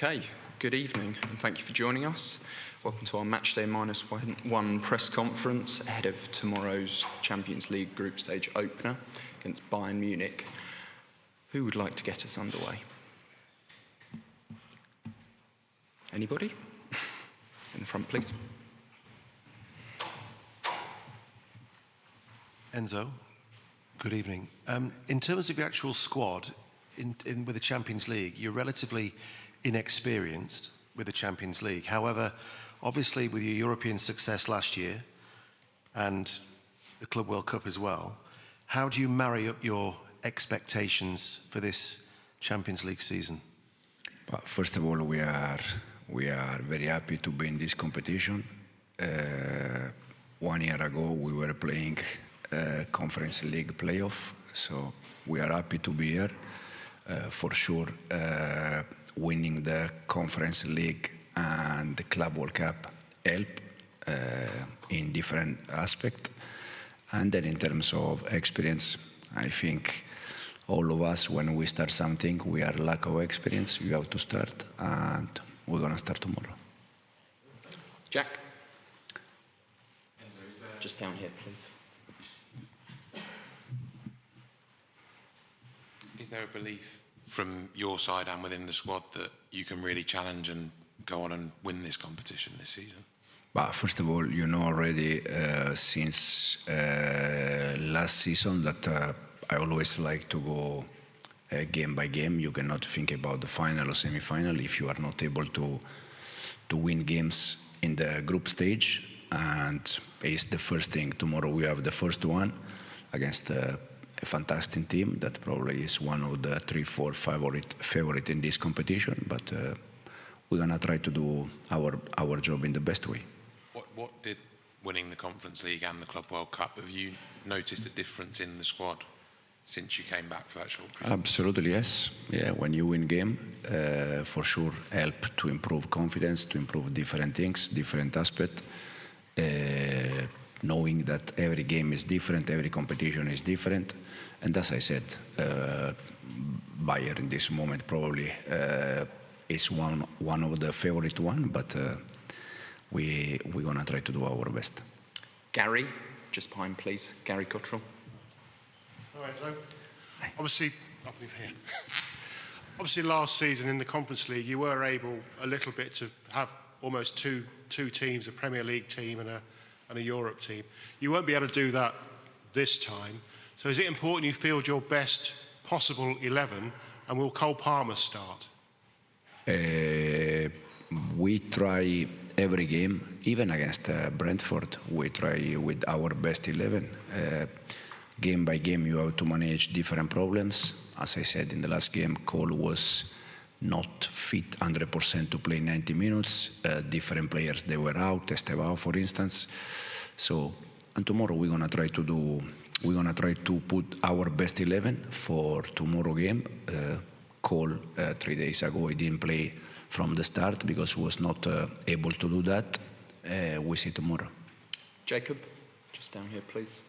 Okay, good evening and thank you for joining us. Welcome to our Matchday -1 press conference ahead of tomorrow's Champions League group stage opener against Bayern Munich. Who would like to get us underway? Anybody? In the front, please. Enzo, good evening. In terms of your actual squad with the Champions League, you're relatively inexperienced with the Champions League. However, obviously with your European success last year and the Club World Cup as well, how do you marry up your expectations for this Champions League season? But first of all, we are very happy to be in this competition. 1 year ago, we were playing Conference League playoff, so we are happy to be here. For sure, winning the Conference League and the Club World Cup help in different aspects. And then in terms of experience, I think all of us, when we start something, we are lack of experience. You have to start, and we're going to start tomorrow. Jack? Just down here, please. Is there a belief from your side and within the squad that you can really challenge and go on and win this competition this season? But first of all, you know already since last season that I always like to go game by game. You cannot think about the final or semi-final if you are not able to win games in the group stage. And it's the first thing. Tomorrow we have the first one against a fantastic team that probably is one of the 3-4 favorite in this competition. But we're gonna try to do our job in the best way. What did winning the Conference League and the Club World Cup, have you noticed a difference in the squad since you came back for that short period? Absolutely, yes. Yeah, when you win game, for sure help to improve confidence, to improve different things, different aspects. Knowing that every game is different, every competition is different. And as I said, Bayern in this moment probably is one of the favorite one, but we're gonna try to do our best. Gary, just behind, please. Gary Cottrell. All right, so obviously, I'll move here. Obviously, last season in the Conference League, you were able a little bit to have almost two teams, a Premier League team and a Europe team. You won't be able to do that this time. So is it important you field your best possible 11, and will Cole Palmer start? We try every game, even against Brentford, we try with our best 11. Game by game, you have to manage different problems. As I said in the last game, Cole was not fit 100% to play 90 minutes. Different players, they were out, Estevao, for instance. So, and tomorrow we're gonna try to put our best 11 for tomorrow game. Cole, 3 days ago, he didn't play from the start because he was not able to do that. We see tomorrow. Jacob, just down here, please.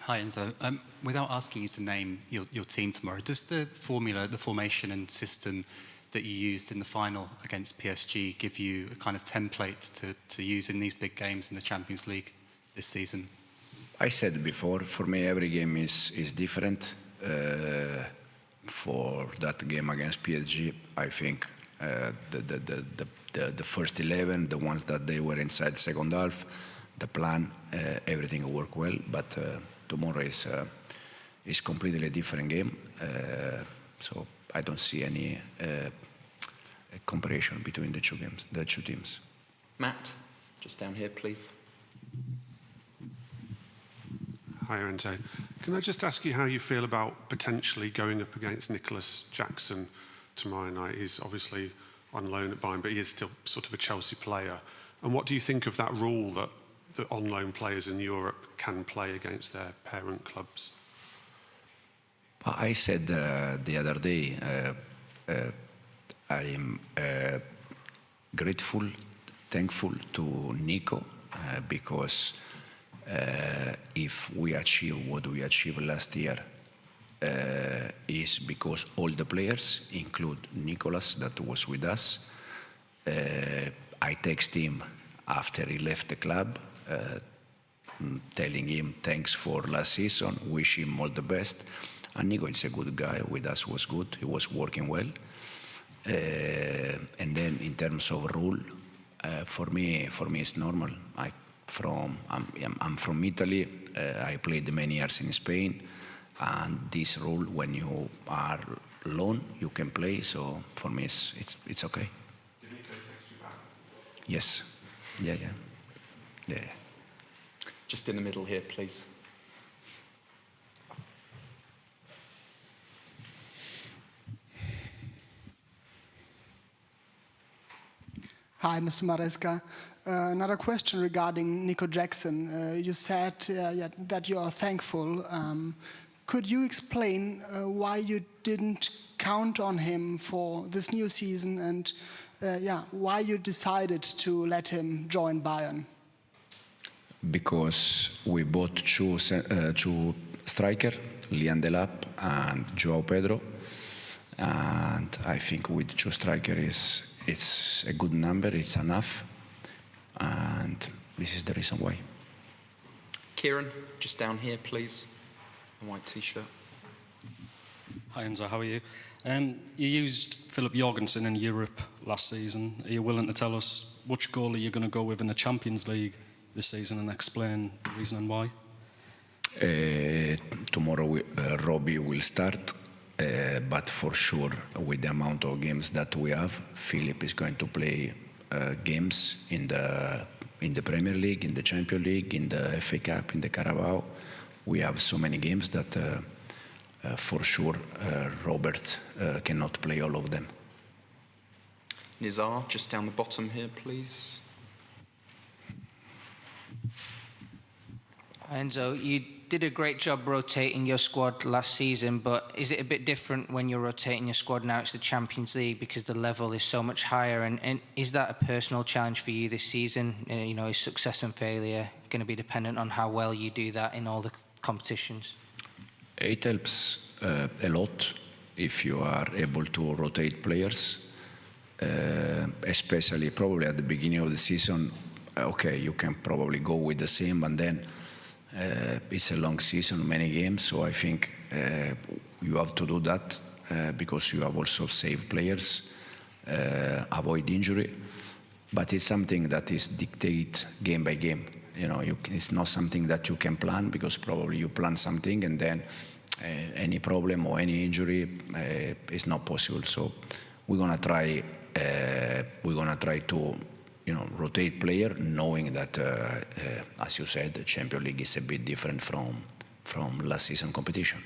Hi, Enzo. Without asking you to name your team tomorrow, does the formation and system that you used in the final against PSG give you a kind of template to use in these big games in the Champions League this season? I said before, for me every game is different. For that game against PSG, I think the first 11, the ones that they were inside second half, the plan, everything will work well. But tomorrow is completely different game, so I don't see any comparison between the two teams. Matt, just down here, please. Hi, Enzo. Can I just ask you how you feel about potentially going up against Nicholas Jackson tomorrow night? He's obviously on loan at Bayern, but he is still sort of a Chelsea player. And what do you think of that rule that on-loan players in Europe can play against their parent clubs? I said the other day, I am grateful, thankful to Nico because if we achieve what we achieved last year, is because all the players, include Nicolas that was with us, I text him after he left the club, telling him thanks for last season, wish him all the best. And Nico is a good guy, with us was good, he was working well. And then in terms of rule, for me it's normal. I'm from Italy, I played many years in Spain, and this rule, when you are alone, you can play, so for me it's okay. Did Nico text you back? Yes, yeah. Just in the middle here, please. Hi, Mr. Maresca. Another question regarding Nico Jackson. You said that you are thankful. Could you explain why you didn't count on him for this new season, and why you decided to let him join Bayern? Because we bought two strikers, Lian Delap and Joao Pedro, and I think with two strikers it's a good number, it's enough, and this is the reason why. Kieran, just down here, please. A white t-shirt. Hi Enzo, how are you? You used Philip Jorgensen in Europe last season. Are you willing to tell us which goalie you're going to go with in the Champions League this season and explain the reason and why? Tomorrow Robbie will start, but for sure with the amount of games that we have, Philip is going to play games in the Premier League, in the Champions League, in the FA Cup, in the Carabao. We have so many games that for sure Robert cannot play all of them. Nizar, just down the bottom here, please. Enzo, you did a great job rotating your squad last season, but is it a bit different when you're rotating your squad now? It's the Champions League because the level is so much higher, and is that a personal challenge for you this season? Is success and failure going to be dependent on how well you do that in all the competitions? It helps a lot if you are able to rotate players, especially probably at the beginning of the season. Okay, you can probably go with the same, and then it's a long season, many games, so I think you have to do that because you have also saved players, avoid injury, but it's something that is dictated game by game. It's not something that you can plan, because probably you plan something and then any problem or any injury is not possible. So we're gonna try to rotate player, knowing that as you said, the Champions League is a bit different from last season competition.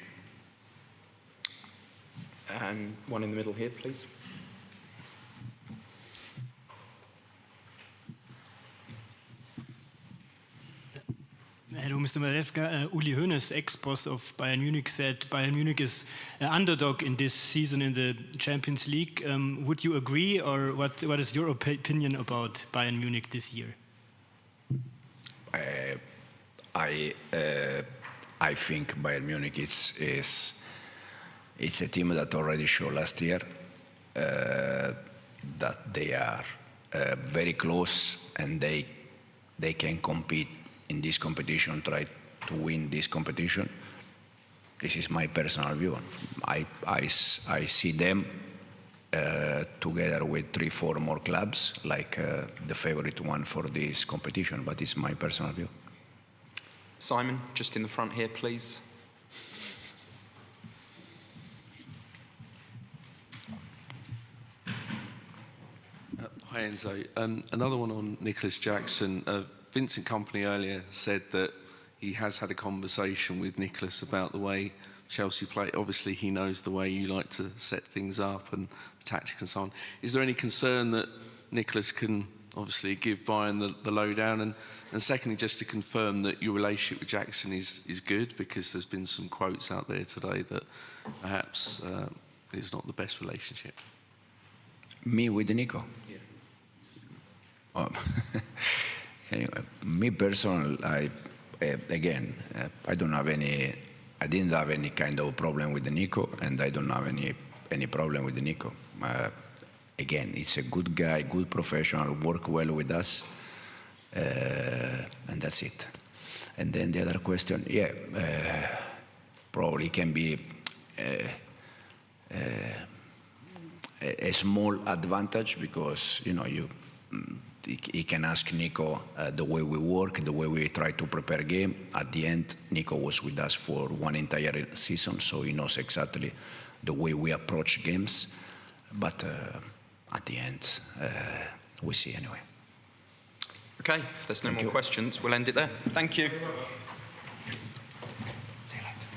And one in the middle here, please. Hello, Mr. Maresca. Uli Hoeneß, ex-boss of Bayern Munich, said Bayern Munich is an underdog in this season in the Champions League. Would you agree, or what is your opinion about Bayern Munich this year? I think Bayern Munich is a team that already showed last year that they are very close, and they can compete in this competition, try to win this competition. This is my personal view. I see them together with 3-4 more clubs, like the favorite one for this competition, but it's my personal view. Simon, just in the front here, please. Hi Enzo. Another one on Nicolas Jackson. Vincent Kompany earlier said that he has had a conversation with Nicolas about the way Chelsea play. Obviously, he knows the way you like to set things up and the tactics and so on. Is there any concern that Nicolas can obviously give Bayern the lowdown? And secondly, just to confirm that your relationship with Jackson is good, because there's been some quotes out there today that perhaps it's not the best relationship. Me with Nico? Yeah. Anyway, me personally, I don't have I didn't have any kind of problem with Nico, and I don't have any problem with Nico. Again, he's a good guy, good professional, work well with us, and that's it. And then the other question, probably can be a small advantage because he can ask Nico the way we work, the way we try to prepare game. At the end, Nico was with us for one entire season, so he knows exactly the way we approach games. But at the end, we see anyway. Okay, if there's no more questions, we'll end it there. Thank you. See you later.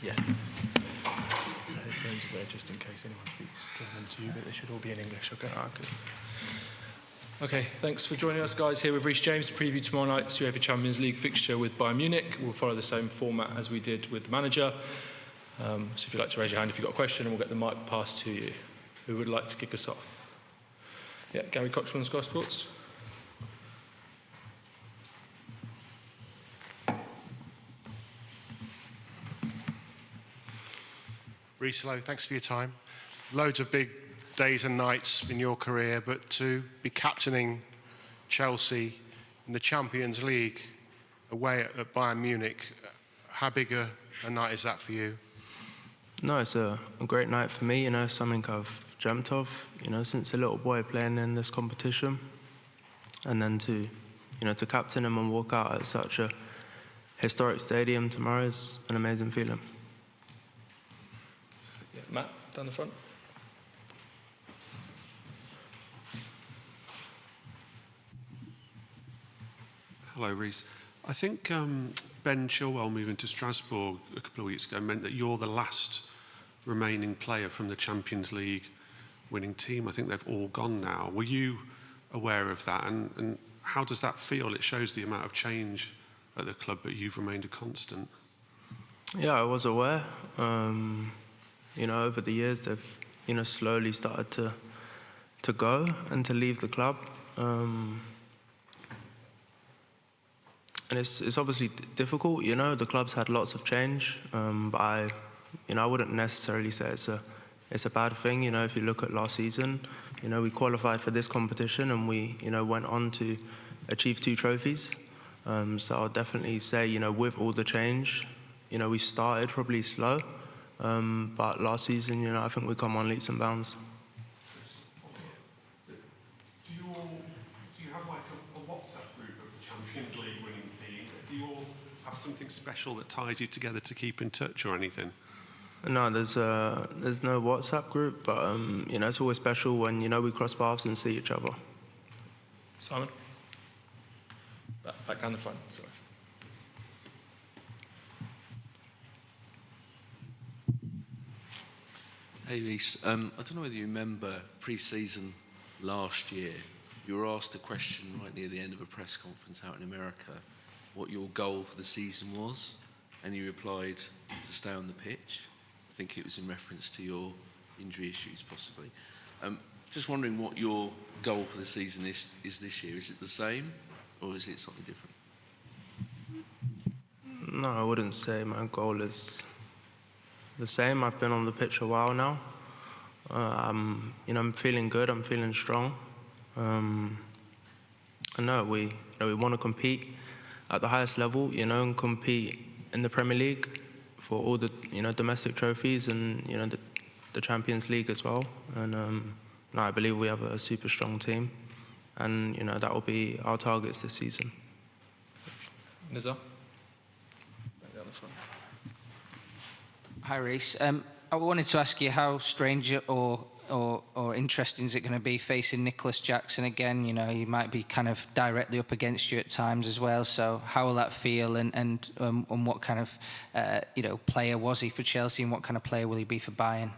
Yeah. Headphones are there just in case anyone speaks German to you, but they should all be in English, okay? Okay. Okay, thanks for joining us, guys. Here with Reece James to preview tomorrow night's UEFA Champions League fixture with Bayern Munich. We'll follow the same format as we did with the manager. So if you'd like to raise your hand if you've got a question, and we'll get the mic passed to you. Who would like to kick us off? Yeah, Gary Cox from Sky Sports. Reece, hello, thanks for your time. Loads of big days and nights in your career, but to be captaining Chelsea in the Champions League away at Bayern Munich, how big a night is that for you? No, it's a great night for me, something I've dreamt of, since a little boy playing in this competition. And then to captain him and walk out at such a historic stadium tomorrow is an amazing feeling. Yeah, Matt, down the front. Hello, Reece. I think Ben Chilwell moving to Strasbourg a couple of weeks ago meant that you're the last remaining player from the Champions League winning team. I think they've all gone now. Were you aware of that? And how does that feel? It shows the amount of change at the club, but you've remained a constant. Yeah, I was aware. Over the years, they've, slowly started to go and to leave the club. And it's obviously difficult, the club's had lots of change, but I wouldn't necessarily say it's a bad thing. If you look at last season, we qualified for this competition and we, went on to achieve 2 trophies. So I'll definitely say, with all the change, we started probably slow, but last season, I think we come on leaps and bounds. Do you have like a WhatsApp group of the Champions League winning team? Do you all have something special that ties you together to keep in touch or anything? No, there's no WhatsApp group, but it's always special when we cross paths and see each other. Simon? Back down the front, sorry. Hey, Reece. I don't know whether you remember pre-season last year, you were asked a question right near the end of a press conference out in America, what your goal for the season was, and you replied to stay on the pitch. I think it was in reference to your injury issues, possibly. Just wondering what your goal for the season is this year. Is it the same, or is it something different? No, I wouldn't say my goal is the same. I've been on the pitch a while now. I'm feeling good. I'm feeling strong. And no, we want to compete at the highest level, and compete in the Premier League for all the domestic trophies and the Champions League as well. And no, I believe we have a super strong team, and that will be our targets this season. Nizar? Back down the front. Hi, Reece. I wanted to ask you how strange or interesting is it going to be facing Nicholas Jackson again? He might be kind of directly up against you at times as well. So how will that feel? And what kind of player was he for Chelsea, and what kind of player will he be for Bayern?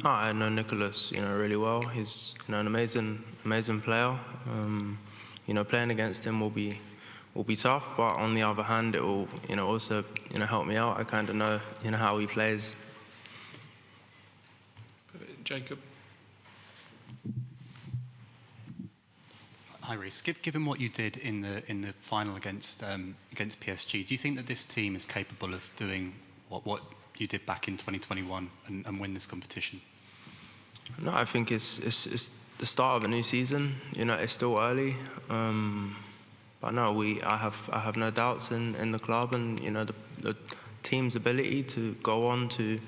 Oh, I know Nicholas, really well. He's an amazing player. Playing against him will be tough, but on the other hand, it will also help me out. I kind of know how he plays. Jacob. Hi, Reece. Given what you did in the final against PSG, do you think that this team is capable of doing what you did back in 2021 and win this competition? No, I think it's the start of a new season. It's still early, but no, I have no doubts in the club and the team's ability to go on to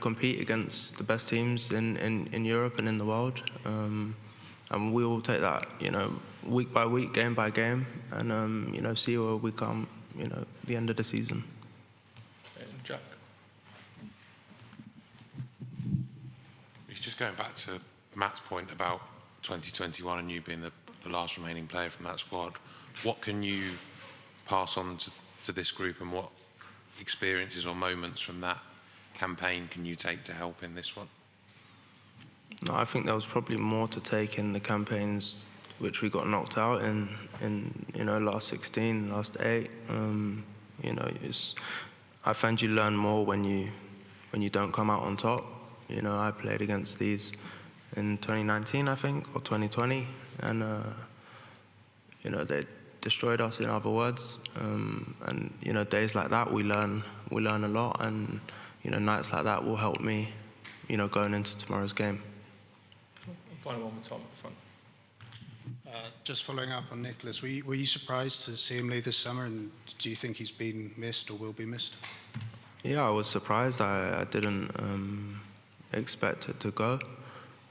compete against the best teams in Europe and in the world. And we will take that, week by week, game by game, and see where we come, the end of the season. Jack. Just going back to Matt's point about 2021 and you being the last remaining player from that squad, what can you pass on to this group, and what experiences or moments from that campaign can you take to help in this one? No, I think there was probably more to take in the campaigns which we got knocked out in last 16, last 8. I find you learn more when you don't come out on top. I played against these in 2019, I think, or 2020, and they destroyed us, in other words. And days like that, we learn a lot, and nights like that will help me, going into tomorrow's game. Final one with Tom at the front. Just following up on Nicholas, were you surprised to see him leave this summer, and do you think he's been missed or will be missed? Yeah, I was surprised. I didn't expect it to go,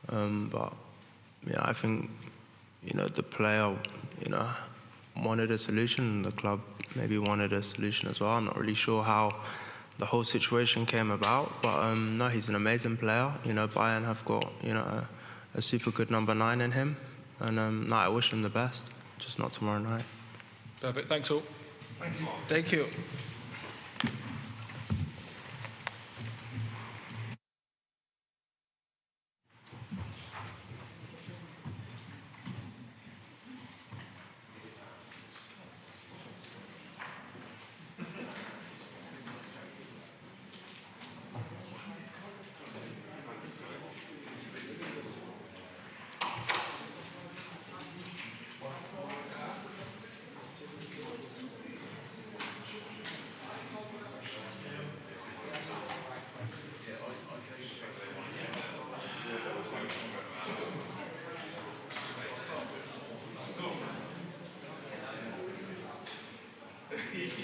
but I think the player wanted a solution. The club maybe wanted a solution as well. I'm not really sure how the whole situation came about, but no, he's an amazing player. Bayern have got a super good number 9 in him, and no, I wish him the best. Just not tomorrow night. Perfect. Thanks all. Thank you. Thank you. Thank you.